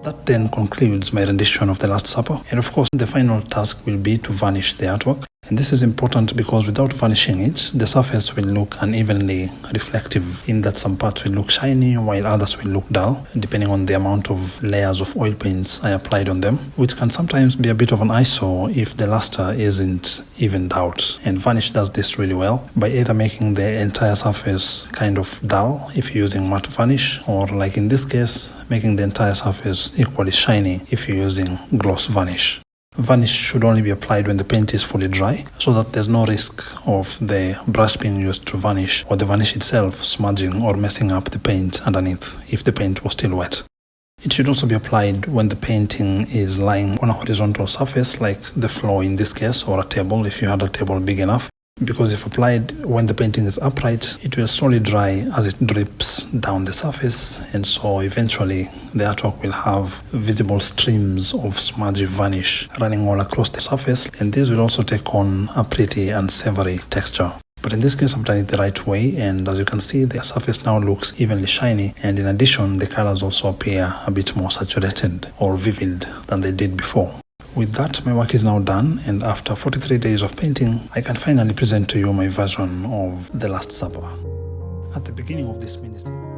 That then concludes my rendition of the Last Supper, and of course the final task will be to varnish the artwork. And this is important because without varnishing it, the surface will look unevenly reflective, in that some parts will look shiny while others will look dull, depending on the amount of layers of oil paints I applied on them, which can sometimes be a bit of an eyesore if the luster isn't evened out. And varnish does this really well by either making the entire surface kind of dull if you're using matte varnish, or like in this case, making the entire surface equally shiny if you're using gloss varnish. Varnish should only be applied when the paint is fully dry, so that there's no risk of the brush being used to varnish or the varnish itself smudging or messing up the paint underneath if the paint was still wet. It should also be applied when the painting is lying on a horizontal surface like the floor in this case, or a table if you had a table big enough, because if applied when the painting is upright, it will slowly dry as it drips down the surface, and so eventually the artwork will have visible streams of smudgy varnish running all across the surface, and this will also take on a pretty unsavory texture. But in this case I've done it the right way, and as you can see the surface now looks evenly shiny, and in addition the colors also appear a bit more saturated or vivid than they did before. With that, my work is now done, and after 43 days of painting, I can finally present to you my version of The Last Supper. At the beginning of this mini-series,